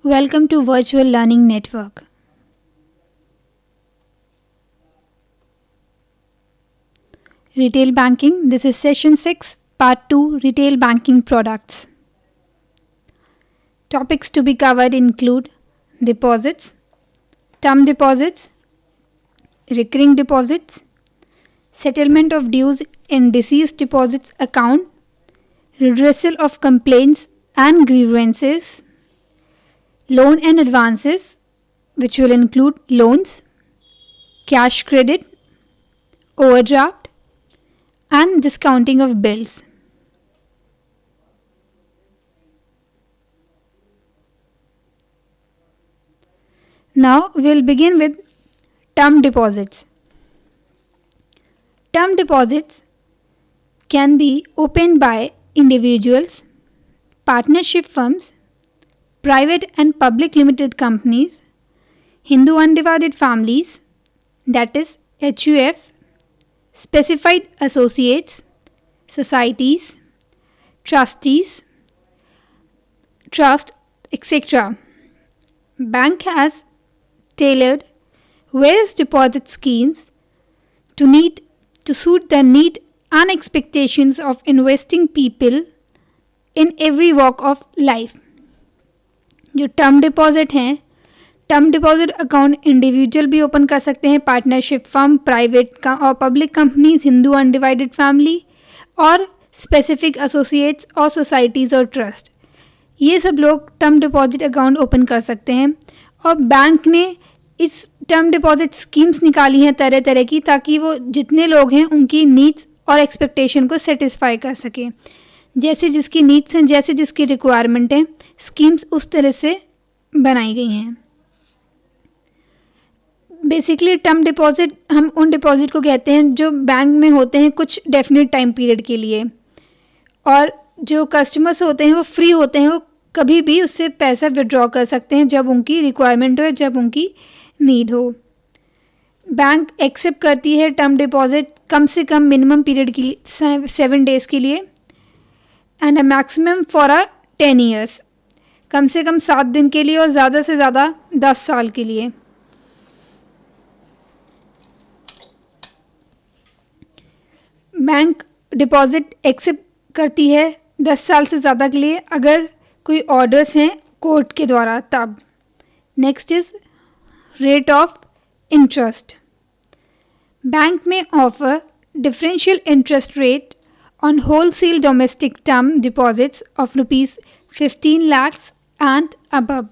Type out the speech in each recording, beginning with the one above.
Welcome to Virtual Learning Network. Retail Banking, this is Session 6, Part 2, Retail Banking Products. Topics to be covered include deposits, term deposits, recurring deposits, settlement of dues in deceased deposits account, redressal of complaints and grievances, loan and advances, which will include loans, cash credit, overdraft, and discounting of bills. Now we'll begin with term deposits. Term deposits can be opened by individuals, partnership firms, private and public limited companies, Hindu undivided families, that is HUF, specified associates, societies, trustees, trust, etc. Bank has tailored various deposit schemes to suit the need and expectations of investing people in every walk of life. जो term deposit हैं, term deposit account individual भी open कर सकते हैं, partnership firm, private और public companies, Hindu undivided family और specific associates और societies और ट्रस्ट, ये सब लोग टर्म डिपॉजिट अकाउंट ओपन कर सकते हैं. और बैंक ने इस टर्म डिपॉजिट स्कीम्स निकाली हैं तरह तरह की, ताकि वो जितने लोग हैं उनकी नीड्स और एक्सपेक्टेशन को सेटिस्फाई कर सकें. जैसे जिसकी नीड्स हैं, जैसे जिसकी रिक्वायरमेंट है, स्कीम्स उस तरह से बनाई गई हैं. बेसिकली टर्म डिपॉजिट हम उन डिपॉजिट को कहते हैं जो बैंक में होते हैं कुछ डेफिनेट टाइम पीरियड के लिए, और जो कस्टमर्स होते हैं वो फ्री होते हैं, वो कभी भी उससे पैसा विड्रॉ कर सकते हैं जब उनकी रिक्वायरमेंट हो, जब उनकी नीड हो. बैंक एक्सेप्ट करती है टर्म डिपॉजिट कम से कम मिनिमम पीरियड के लिए 7 डेज़ के लिए and a maximum for 10 years, कम से कम 7 दिन के लिए और ज़्यादा से ज़्यादा 10 साल के लिए. बैंक डिपॉजिट एक्सेप्ट करती है 10 साल से ज़्यादा के लिए अगर कोई ऑर्डर्स हैं कोर्ट के द्वारा तब. Next is rate of interest. Bank में offer differential interest rate on wholesale domestic term deposits of rupees 15 lakhs and above.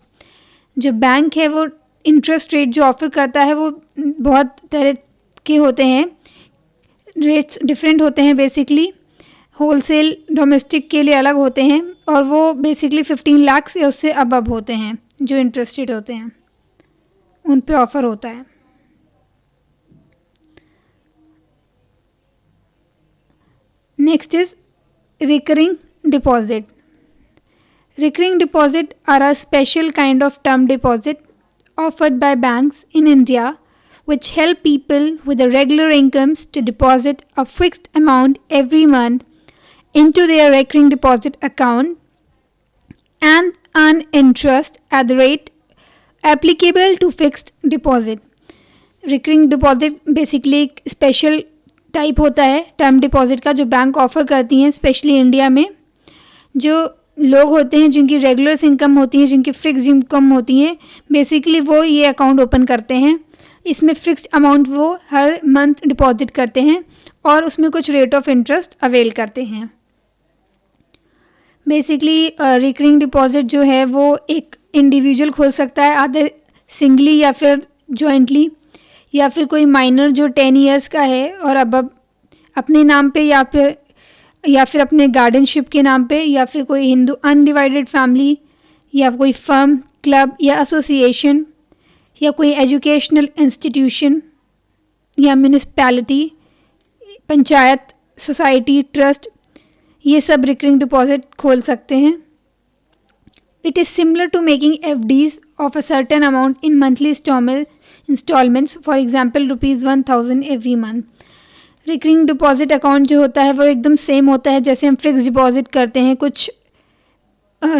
जो बैंक है वो इंटरेस्ट रेट जो ऑफ़र करता है वो बहुत तरह के होते हैं, रेट्स डिफरेंट होते हैं. बेसिकली होलसेल डोमेस्टिक के लिए अलग होते हैं और वो बेसिकली 15 लाख या उससे अबव होते हैं जो इंटरेस्ट रेट होते हैं, उन पे ऑफ़र होता है. Next is recurring deposit. Recurring deposit are a special kind of term deposit offered by banks in India which help people with the regular incomes to deposit a fixed amount every month into their recurring deposit account and earn interest at the rate applicable to fixed deposit. Recurring deposit basically एक special type होता है term deposit का जो bank offer करती हैं, specially India में. जो लोग होते हैं जिनकी रेगुलर इनकम होती है, जिनकी फ़िक्स्ड इनकम होती हैं, बेसिकली वो ये अकाउंट ओपन करते हैं. इसमें फ़िक्स्ड अमाउंट वो हर मंथ डिपॉजिट करते हैं और उसमें कुछ रेट ऑफ इंटरेस्ट अवेल करते हैं. बेसिकली रिकरिंग डिपॉजिट जो है वो एक इंडिविजुअल खोल सकता है, आधे सिंगली या फिर जॉइंटली, या फिर कोई माइनर जो 10 ईयर्स का है और अब अपने नाम पे या फिर अपने गार्डनशिप के नाम पे, या फिर कोई हिंदू अनडिवाइडेड फैमिली या कोई फर्म, क्लब या एसोसिएशन या कोई एजुकेशनल इंस्टीट्यूशन या म्यूनिसिपैलिटी, पंचायत, सोसाइटी, ट्रस्ट, ये सब रिकरिंग डिपॉजिट खोल सकते हैं. It is similar to making FDs of a certain amount in monthly instalments, for example ₹1000 every month. Recurring deposit account जो होता है वो एकदम सेम होता है जैसे हम फिक्स डिपॉजिट करते हैं कुछ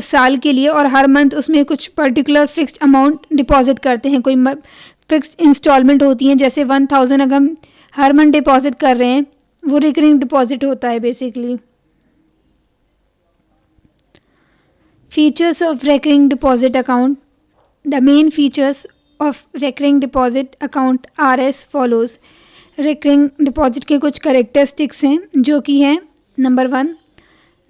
साल के लिए, और हर मंथ उसमें कुछ पर्टिकुलर फिक्स्ड अमाउंट डिपॉजिट करते हैं। कोई फिक्स्ड इंस्टॉलमेंट होती हैं, जैसे 1000 अगर हम हर मंथ डिपॉजिट कर रहे हैं, वो रिकरिंग डिपॉजिट होता है basically. Features of recurring deposit account. The main features of recurring deposit account are as follows. Recurring deposit के कुछ करेक्टरिस्टिक्स हैं, जो कि हैं number 1,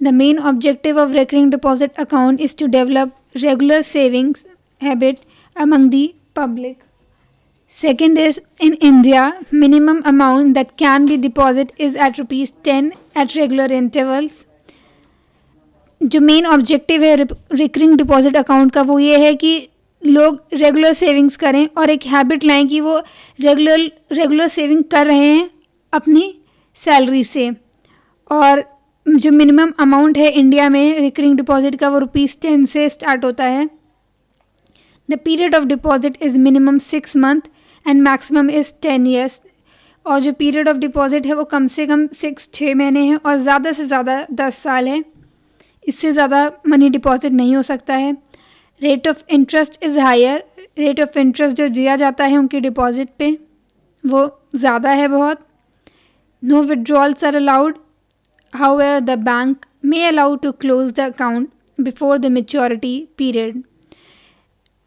the main objective of recurring deposit account is to develop regular savings habit among the public. Second is, in India, minimum amount that can be deposited is at ₹10 at regular intervals. जो main objective है recurring deposit account का, वो ये है कि लोग regular savings करें और एक हैबिट लाएं कि वो रेगुलर सेविंग कर रहे हैं अपनी सैलरी से। और जो मिनिमम अमाउंट है इंडिया में रिकरिंग डिपॉजिट का, वो ₹10 से स्टार्ट होता है। The period of deposit is minimum 6 months and maximum is 10 years। और जो पीरियड ऑफ डिपॉजिट है वो कम से कम 6 महीने हैं और ज़्यादा से ज़्यादा 10 साल है। इससे ज़्यादा मनी डिपॉजिट नहीं हो सकता है। Rate of interest is higher. Rate of interest जो दिया जाता है उनकी डिपॉजिट पे, वो ज़्यादा है बहुत। No withdrawals are allowed, however the bank may allow to close the account before the maturity period.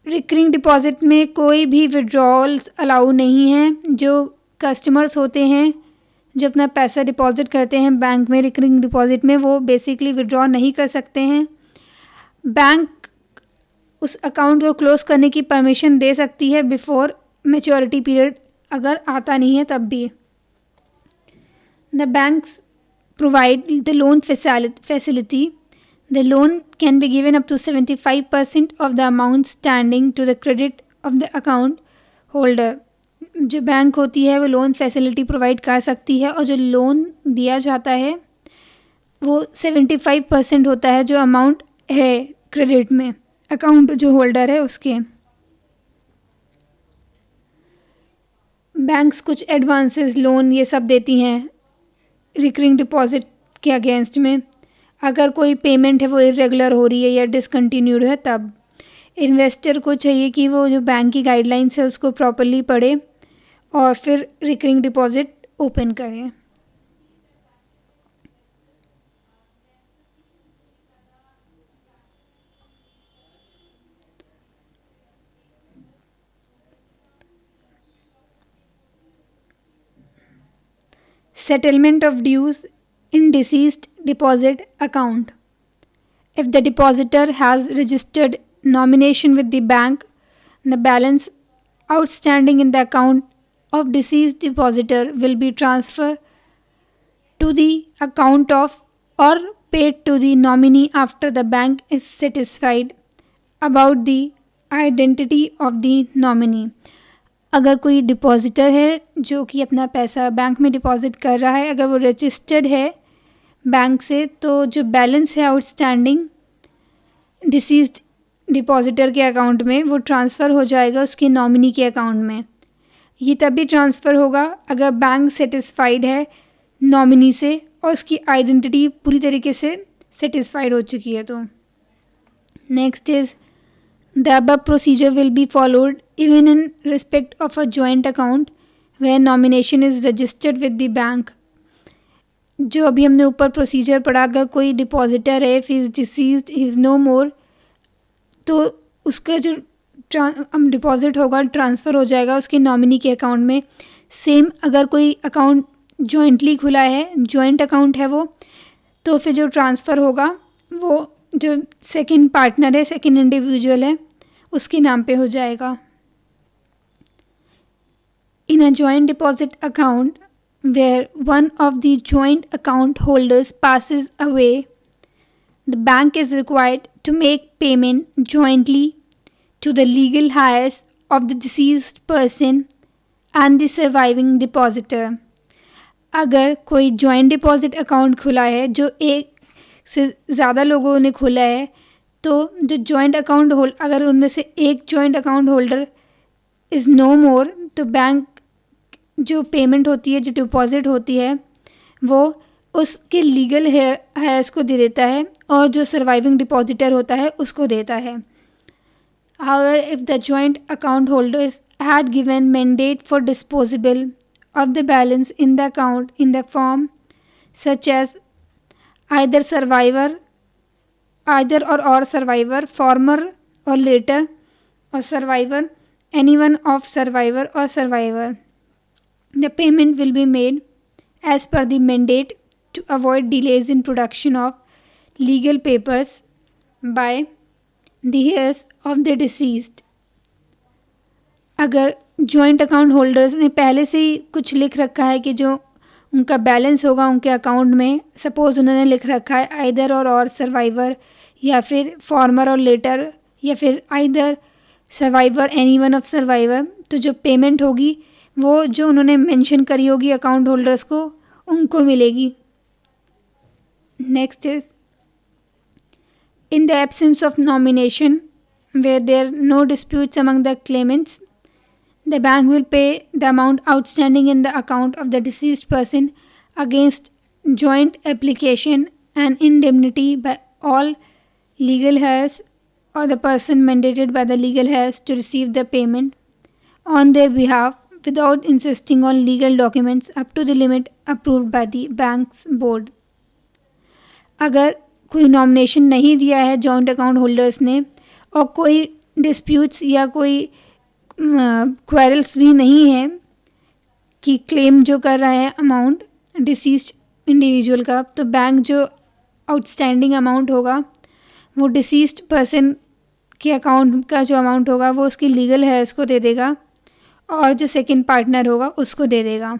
Recurring deposit में कोई भी विड्रॉल्स अलाउ नहीं हैं। जो कस्टमर्स होते हैं जो अपना पैसा डिपॉजिट करते हैं बैंक में रिकरिंग डिपॉजिट में, वो बेसिकली विड्रॉ नहीं कर सकते हैं। बैंक उस अकाउंट को क्लोज करने की परमिशन दे सकती है बिफोर मैच्योरिटी पीरियड, अगर आता नहीं है तब भी। The banks provide the loan facility. The loan can be given up to 75% of the amount standing to the credit of the account holder। जो बैंक होती है वो लोन फैसिलिटी प्रोवाइड कर सकती है, और जो लोन दिया जाता है वो 75% होता है जो अमाउंट है क्रेडिट में अकाउंट जो होल्डर है उसके। बैंक्स कुछ एडवांसेस, लोन ये सब देती हैं रिकरिंग डिपॉजिट के अगेंस्ट में। अगर कोई पेमेंट है वो इरेगुलर हो रही है या डिसकंटिन्यूड है, तब इन्वेस्टर को चाहिए कि वो जो बैंक की गाइडलाइंस है उसको प्रॉपर्ली पढ़े और फिर रिकरिंग डिपॉजिट ओपन करें। Settlement of dues in deceased deposit account. If the depositor has registered nomination with the bank, the balance outstanding in the account of deceased depositor will be transferred to the account of or paid to the nominee after the bank is satisfied about the identity of the nominee. अगर कोई depositor है जो कि अपना पैसा bank में deposit कर रहा है, अगर वो रजिस्टर्ड है बैंक से, तो जो बैलेंस है आउटस्टैंडिंग डिसीज्ड डिपॉजिटर के अकाउंट में वो ट्रांसफ़र हो जाएगा उसके नॉमिनी के अकाउंट में। ये तभी ट्रांसफ़र होगा अगर बैंक सेटिस्फाइड है नॉमिनी से और उसकी आइडेंटिटी पूरी तरीके से सेटिस्फाइड हो चुकी है। तो next is The above procedure will be followed even in respect of a joint account where nomination is registered with the bank। जो अभी हमने ऊपर प्रोसीजर पढ़ा, अगर कोई डिपॉजिटर है, if he is deceased, he is no more, तो उसका जो डिपॉजिट होगा ट्रांसफ़र हो जाएगा उसके नॉमिनी के अकाउंट में। सेम अगर कोई अकाउंट जॉइंटली खुला है, जॉइंट अकाउंट है वो, तो फिर जो ट्रांसफ़र होगा वो जो सेकंड पार्टनर है, सेकंड इंडिविजुअल है, उसके नाम पे हो जाएगा। In a joint deposit account where one of the joint account holders passes away, the bank is required to make payment jointly to the legal heirs of the deceased person and the surviving depositor। अगर कोई joint deposit account खुला है जो एक से ज़्यादा लोगों ने खोला है, तो जो जॉइंट अकाउंट अगर उनमें से एक joint account holder is no more, तो बैंक जो पेमेंट होती है, जो डिपॉजिट होती है, वो उसके लीगल हेयर्स को दे देता है और जो सर्वाइविंग डिपॉजिटर होता है उसको देता है. However, if the joint account holders had given mandate for disposal of the balance in the account in the form such as either survivor, either or survivor, former or later, or survivor, anyone of survivor or survivor, the payment will be made as per the mandate to avoid delays in production of legal papers by the heirs of the deceased. अगर joint account holders ने पहले से ही कुछ लिख रखा है कि जो उनका बैलेंस होगा उनके अकाउंट में, सपोज़ उन्होंने लिख रखा है आइदर और सर्वाइवर, या फिर फॉर्मर और लेटर, या फिर either survivor any one of survivor, तो जो पेमेंट होगी वो जो उन्होंने मेंशन करी होगी अकाउंट होल्डर्स को उनको मिलेगी. Next is in the absence of nomination where there are no disputes among the claimants, the bank will pay the amount outstanding in the account of the deceased person against joint application and indemnity by all legal heirs or the person mandated by the legal heirs to receive the payment on their behalf without insisting on legal documents up to the limit approved by the bank's board. अगर कोई nomination नहीं दिया है joint account holders ने और कोई disputes या कोई क्वेरल्स भी नहीं है कि क्लेम जो कर रहा है अमाउंट डिसीज्ड इंडिविजुअल का, तो बैंक जो आउटस्टैंडिंग अमाउंट होगा वो डिसीज्ड पर्सन के अकाउंट का जो अमाउंट होगा वो उसकी लीगल हेयर्स को दे देगा और जो सेकंड पार्टनर होगा उसको दे देगा.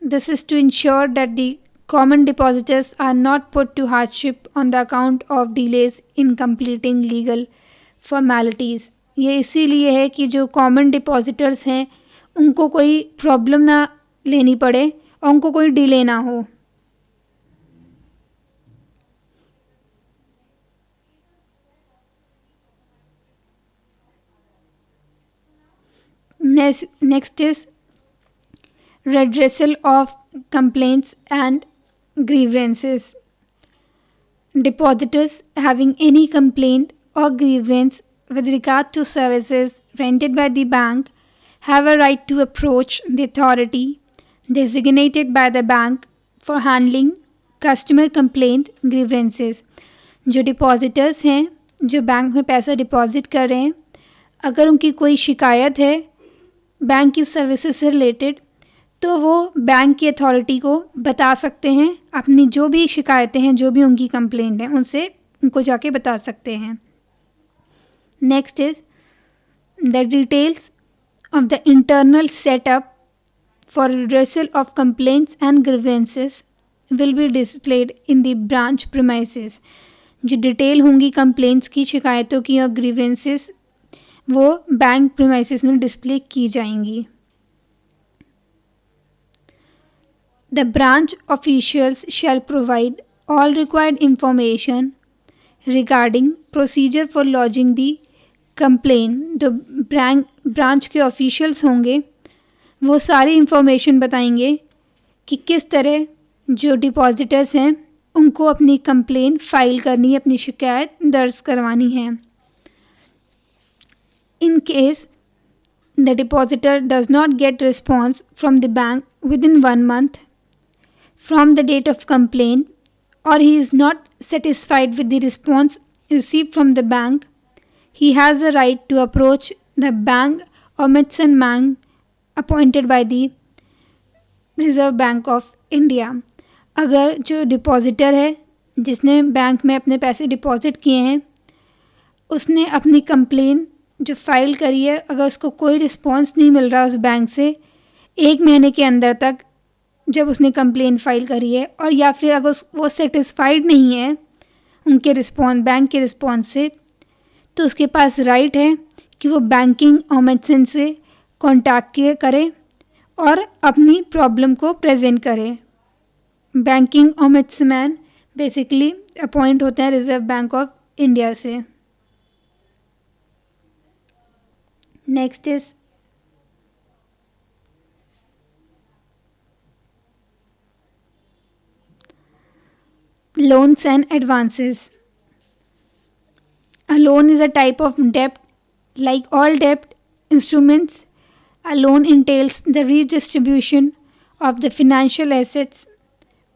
This is to ensure that the common depositors are not put to hardship on the account of delays in completing legal formalities. ये इसीलिए है कि जो कॉमन डिपॉजिटर्स हैं उनको कोई प्रॉब्लम ना लेनी पड़े और उनको कोई डिले ना हो. Next is redressal of complaints and grievances. Depositors having any complaint or grievance with regard to services rendered by the bank have a right to approach the authority designated by the bank for handling customer complaint grievances. जो depositors हैं जो bank में पैसा deposit कर रहे हैं, अगर उनकी कोई शिकायत है बैंक की सर्विसेज से रिलेटेड तो वो बैंक की अथॉरिटी को बता सकते हैं. अपनी जो भी शिकायतें हैं, जो भी उनकी कंप्लेंट है, उनसे उनको जाके बता सकते हैं. Next is the details of the internal setup for redressal of complaints and grievances will be displayed in the branch premises. जो डिटेल होंगी कंप्लेंट्स की, शिकायतों की और ग्रीवेंसेस, वो बैंक प्रीमाइसेस में डिस्प्ले की जाएंगी. The branch officials shall provide all required information regarding procedure for lodging the complaint. जो ब्रांच के ऑफिशियल्स होंगे वो सारी इंफॉर्मेशन बताएंगे कि किस तरह जो डिपॉजिटर्स हैं उनको अपनी कंप्लेन फाइल करनी है, अपनी शिकायत दर्ज करवानी है. In case the depositor does not get response from the bank within 1 month from the date of complaint, or he is not satisfied with the response received from the bank, he has a right to approach the bank ombudsman appointed by the Reserve Bank of India. अगर जो depositor है जिसने bank में अपने पैसे deposit किए हैं उसने अपनी कंप्लेन जो फाइल करी है, अगर उसको कोई रिस्पॉन्स नहीं मिल रहा उस बैंक से 1 महीने के अंदर तक जब उसने कंप्लेन फाइल करी है, और या फिर अगर वो सेटिस्फाइड नहीं है उनके रिस्पॉन्स, बैंक के रिस्पॉन्स से, तो उसके पास राइट है कि वो बैंकिंग ओम्बुड्समैन से कॉन्टैक्ट करे और अपनी प्रॉब्लम को प्रेजेंट करे. बैंकिंग ओम्बुड्समैन बेसिकली अपॉइंट होते हैं रिजर्व बैंक ऑफ इंडिया से. Next is Loans and advances. A loan is a type of debt. Like all debt instruments, a loan entails the redistribution of the financial assets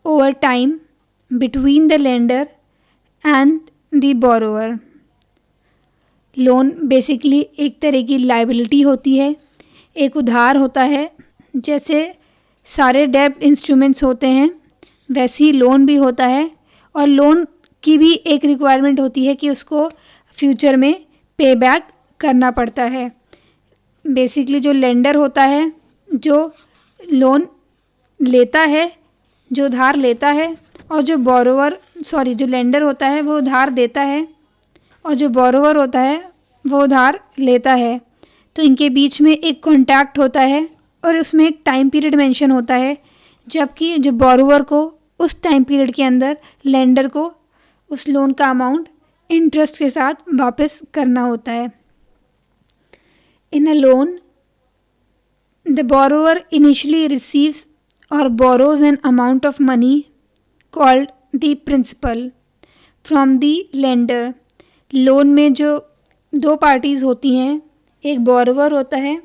over time between the lender and the borrower. Loan basically एक तरह की liability होती है, एक उधार होता है. जैसे सारे डेब्ट इंस्ट्रूमेंट्स होते हैं वैसे ही लोन भी होता है, और लोन की भी एक रिक्वायरमेंट होती है कि उसको फ्यूचर में पे बैक करना पड़ता है. बेसिकली जो लेंडर होता है, जो लोन लेता है, जो उधार लेता है, और जो लेंडर होता है वो उधार देता है, और जो बोरोवर होता है वो उधार लेता है. तो इनके बीच में एक कॉन्ट्रैक्ट होता है और उसमें एक टाइम पीरियड मेंशन होता है, जबकि जो बोरोवर को उस टाइम पीरियड के अंदर लेंडर को उस लोन का अमाउंट इंटरेस्ट के साथ वापस करना होता है. In a loan, the borrower initially receives or borrows an amount of money called the principal from the lender. Loan में जो दो पार्टीज़ होती हैं, एक बोरोवर होता है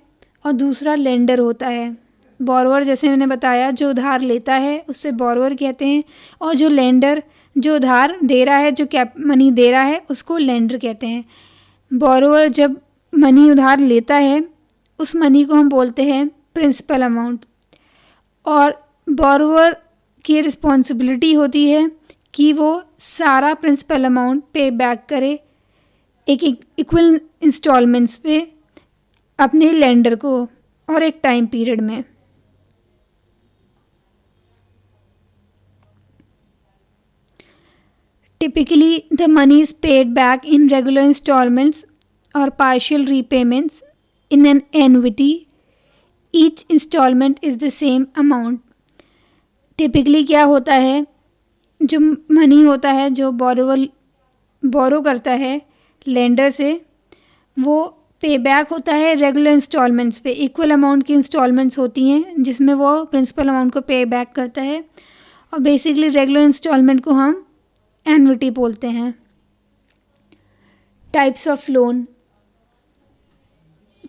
और दूसरा लेंडर होता है. बोरोवर जैसे मैंने बताया जो उधार लेता है उससे बोरोवर कहते हैं, और जो लेंडर जो उधार दे रहा है, जो कैप मनी दे रहा है, उसको लेंडर कहते हैं. बोरोवर जब मनी उधार लेता है उस मनी को हम बोलते हैं प्रिंसिपल अमाउंट, और बोरोवर की रिस्पॉन्सिबिलिटी होती है कि वो सारा प्रिंसिपल अमाउंट पे बैक करे एक इक्वल इंस्टॉलमेंट्स पे अपने लेंडर को और एक टाइम पीरियड में. Typically the money is paid back in regular instalments or partial repayments in an annuity. Each instalment is the same amount. Typically क्या होता है, जो मनी होता है जो बोरोवर बोरो करता है लेंडर से, वो पे बैक होता है रेगुलर इंस्टॉलमेंट्स पे. इक्वल अमाउंट की इंस्टॉलमेंट्स होती हैं जिसमें वो प्रिंसिपल अमाउंट को पे बैक करता है, और बेसिकली रेगुलर इंस्टॉलमेंट को हम एन्युटी बोलते हैं. Types of loan.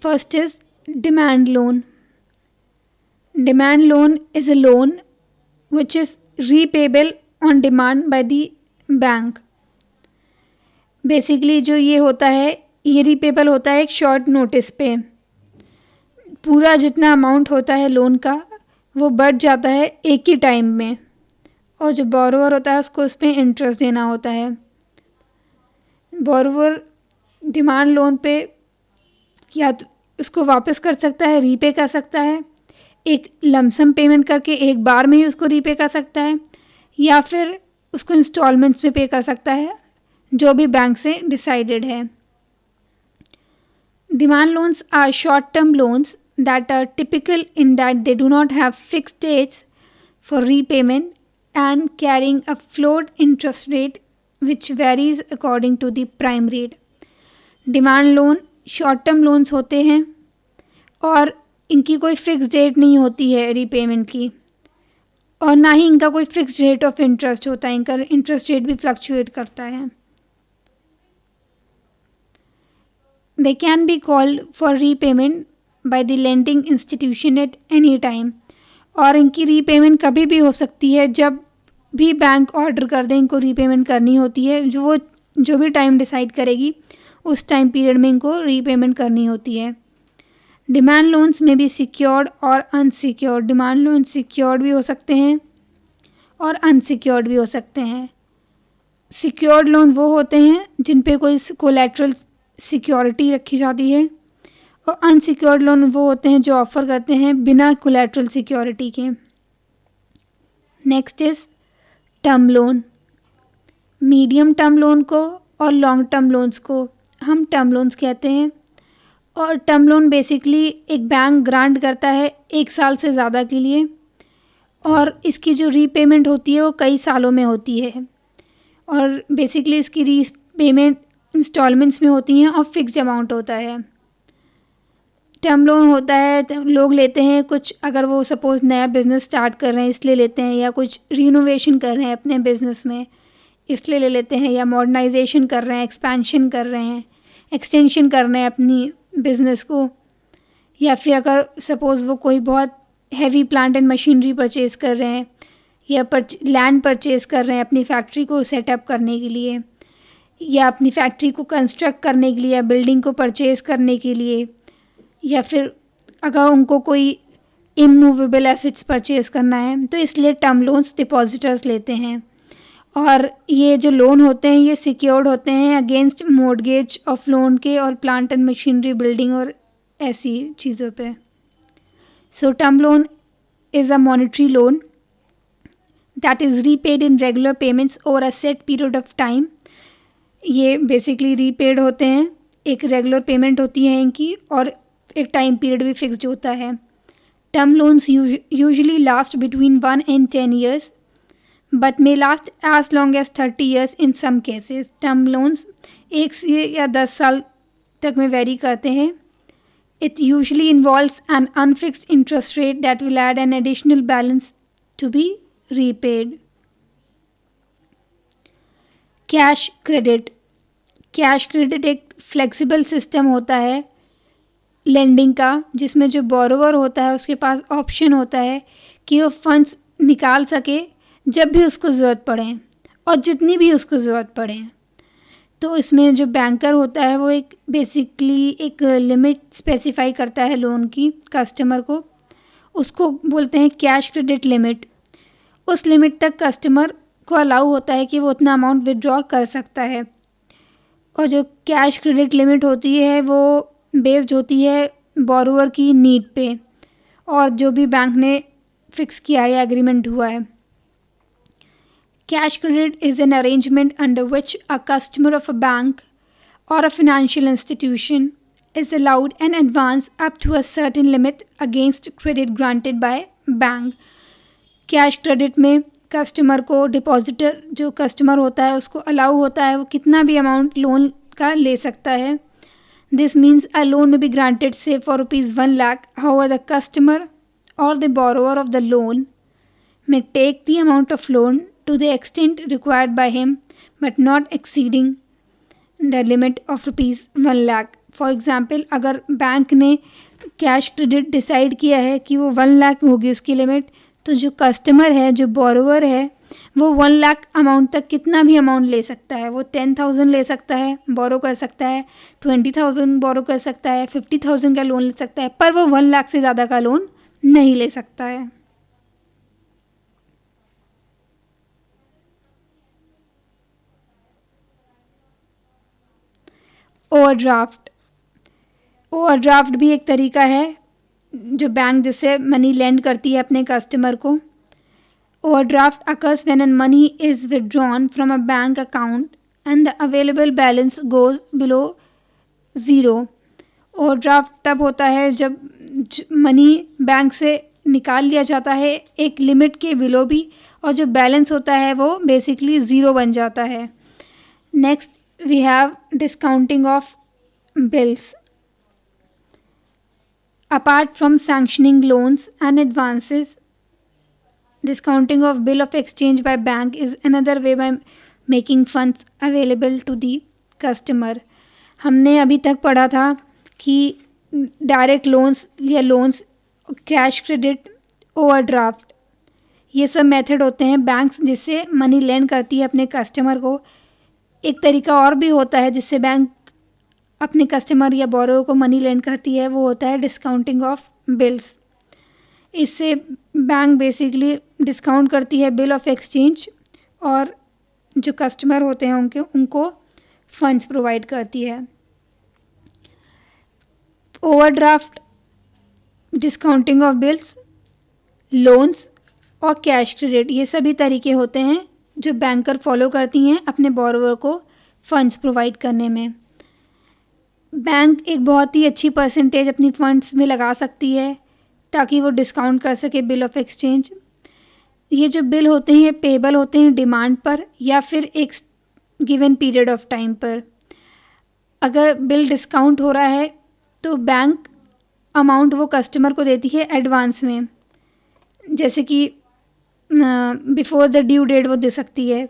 First is demand loan. Demand loan is a loan which is repayable on demand by the bank. Basically जो ये होता है, ये रिपेबल होता है एक शॉर्ट नोटिस पे. पूरा जितना अमाउंट होता है लोन का वो बढ़ जाता है एक ही टाइम में, और जो बोरोवर होता है उसको उस पर इंटरेस्ट देना होता है. बोरोवर डिमांड लोन पे या तो उसको वापस कर सकता है, रीपे कर सकता है, एक लमसम पेमेंट करके एक बार में ही उसको रीपे कर सकता है, या फिर उसको इंस्टॉलमेंट्स में पे कर सकता है, जो भी बैंक से डिसाइडेड है. Demand loans are short term loans that are typical in that they do not have fixed dates for repayment and carrying a float interest rate which varies according to the prime rate. Demand loan short term loans होते हैं और इनकी कोई fix date नहीं होती है repayment की, और ना ही इनका कोई फ़िक्स रेट ऑफ इंटरेस्ट होता है. इनका इंटरेस्ट रेट भी फ्लक्चुएट करता है. They can be called for repayment by the lending institution at any time. और इनकी रीपेमेंट कभी भी हो सकती है, जब भी बैंक ऑर्डर कर दें इनको रीपेमेंट करनी होती है. जो भी टाइम डिसाइड करेगी उस टाइम पीरियड में इनको रीपेमेंट करनी होती है. डिमांड लोन्स में भी सिक्योर्ड और अनसिक्योर्ड. डिमांड लोन सिक्योर्ड भी हो सकते हैं और अनसिक्योर्ड भी हो सकते हैं. सिक्योर्ड लोन वो होते हैं जिन पे कोई कोलैटरल सिक्योरिटी रखी जाती है, और अनसिक्योर्ड लोन वो होते हैं जो ऑफ़र करते हैं बिना कोलैटरल सिक्योरिटी के. Next is term loan. Medium term loan को और लॉन्ग टर्म लोन्स को हम टर्म लोन्स कहते हैं. और टर्म लोन बेसिकली एक बैंक ग्रांट करता है 1 साल से ज़्यादा के लिए, और इसकी जो रीपेमेंट होती है वो कई सालों में होती है, और बेसिकली इसकी रीपेमेंट इंस्टॉलमेंट्स में होती हैं और फिक्स्ड अमाउंट होता है. टर्म लोन होता है लोग लेते हैं कुछ, अगर वो सपोज़ नया बिज़नेस स्टार्ट कर रहे हैं इसलिए लेते हैं, या कुछ रिनोवेशन कर रहे हैं अपने बिज़नेस में इसलिए ले लेते हैं, या मॉडर्नाइजेशन कर रहे हैं, एक्सपेंशन कर रहे हैं, एक्सटेंशन कर रहे हैं अपनी बिज़नेस को, या फिर अगर सपोज़ वो कोई बहुत heavy plant and machinery purchase कर रहे हैं, या लैंड परचेज़ कर रहे हैं अपनी फैक्ट्री को सेटअप करने के लिए, या अपनी फैक्ट्री को कंस्ट्रक्ट करने के लिए, या बिल्डिंग को परचेज़ करने के लिए, या फिर अगर उनको कोई इमूवेबल एसेट्स परचेज़ करना है, तो इसलिए टर्म लोन्स डिपॉजिटर्स लेते हैं। और ये जो लोन होते हैं ये सिक्योर्ड होते हैं अगेंस्ट मॉर्गेज ऑफ लोन के और प्लांट एंड मशीनरी बिल्डिंग और ऐसी चीज़ों पे। So term loan is a monetary loan that is repaid in regular payments over a set period of time. ये बेसिकली रीपेड होते हैं, एक रेगुलर पेमेंट होती है इनकी, और एक टाइम पीरियड भी फिक्स्ड होता है। Term loans usually last between 1 and 10 years but may last as long as 30 years in some cases. Term loans 1 से या 10 साल तक में वेरी करते हैं। It usually involves an unfixed interest rate that will add an additional balance to be repaid. Cash credit. Cash credit एक flexible system होता है लेंडिंग का, जिसमें जो बोरोवर होता है उसके पास ऑप्शन होता है कि वो फंड्स निकाल सके जब भी उसको ज़रूरत पड़े और जितनी भी उसको ज़रूरत पड़े। तो इसमें जो बैंकर होता है वो एक बेसिकली एक लिमिट स्पेसिफाई करता है लोन की कस्टमर को, उसको बोलते हैं कैश क्रेडिट लिमिट। उस लिमिट तक कस्टमर को अलाउ होता है कि वो उतना अमाउंट विड्रॉ कर सकता है। और जो कैश क्रेडिट लिमिट होती है वो बेस्ड होती है बोरोवर की नीड पे और जो भी बैंक ने फिक्स किया है या एग्रीमेंट हुआ है। Cash credit is an arrangement under which a customer of a bank और अ financial institution is allowed an advance up to a certain limit against credit granted by bank. Cash credit में customer को, depositor जो customer होता है उसको allow होता है वो कितना भी अमाउंट लोन का ले सकता है। This means a loan may be granted say for rupees 1 lakh. However, the customer or the borrower of the loan may take the amount of loan to the extent required by him but not exceeding the limit of rupees 1 lakh. For example, अगर bank ने cash credit decide किया है कि वो 1 लाख होगी उसकी limit, तो जो कस्टमर है, जो बोरोवर है, वो 1 लाख अमाउंट तक कितना भी अमाउंट ले सकता है। वो 10,000 ले सकता है, बोरो कर सकता है, 20,000 बोरो कर सकता है, 50,000 का लोन ले सकता है, पर वो 1 लाख से ज़्यादा का लोन नहीं ले सकता है। ओवरड्राफ्ट। ओवरड्राफ्ट भी एक तरीका है जो बैंक जिससे मनी लेंड करती है अपने कस्टमर को। Overdraft occurs when money is withdrawn from a bank account and the available balance goes below zero. Overdraft तब होता है जब मनी बैंक से निकाल लिया जाता है एक लिमिट के बिलो भी, और जो बैलेंस होता है वो बेसिकली ज़ीरो बन जाता है। Next we have discounting of bills. Apart from sanctioning loans and advances, discounting of bill of exchange by bank is another way by making funds available to the customer. हमने अभी तक पढ़ा था कि direct loans या loans, cash credit, overdraft, ये सब method होते हैं बैंक्स जिससे मनी लेंड करती है अपने कस्टमर को। एक तरीका और भी होता है जिससे बैंक अपने कस्टमर या बोरोवर को मनी लेंड करती है, वो होता है डिस्काउंटिंग ऑफ बिल्स। इससे बैंक बेसिकली डिस्काउंट करती है बिल ऑफ एक्सचेंज और जो कस्टमर होते हैं उनको फंड्स प्रोवाइड करती है। Overdraft, discounting of bills, loans और कैश क्रेडिट, ये सभी तरीके होते हैं जो बैंकर फॉलो करती हैं अपने बोरोवर को फंड्स प्रोवाइड करने में। बैंक एक बहुत ही अच्छी परसेंटेज अपनी फंड्स में लगा सकती है ताकि वो डिस्काउंट कर सके बिल ऑफ एक्सचेंज। ये जो बिल होते हैं पेबल होते हैं डिमांड पर या फिर एक गिवन पीरियड ऑफ टाइम पर। अगर बिल डिस्काउंट हो रहा है तो बैंक अमाउंट वो कस्टमर को देती है एडवांस में, जैसे कि बिफोर द ड्यू डेट वो दे सकती है।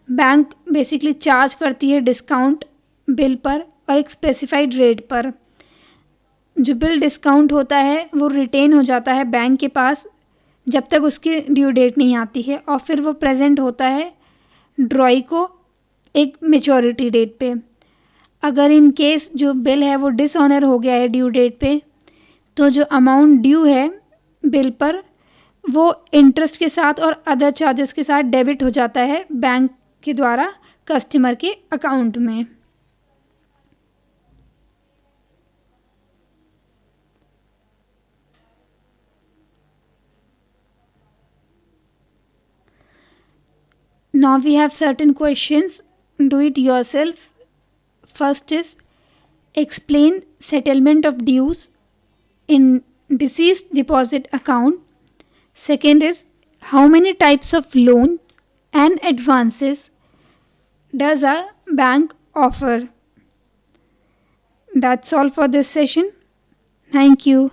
बैंक बेसिकली चार्ज करती है डिस्काउंट बिल पर और एक स्पेसिफाइड रेट पर। जो बिल डिस्काउंट होता है वो रिटेन हो जाता है बैंक के पास जब तक उसकी ड्यू डेट नहीं आती है, और फिर वो प्रेजेंट होता है ड्रॉई को एक मेचोरिटी डेट पे। अगर इन केस जो बिल है वो डिसऑनर हो गया है ड्यू डेट पे, तो जो अमाउंट ड्यू है बिल पर वो इंटरेस्ट के साथ और अदर चार्जेस के साथ डेबिट हो जाता है बैंक के द्वारा कस्टमर के अकाउंट में। Now we have certain questions. Do it yourself. First is explain settlement of dues in deceased deposit account. Second is how many types of loan and advances does a bank offer? That's all for this session. Thank you.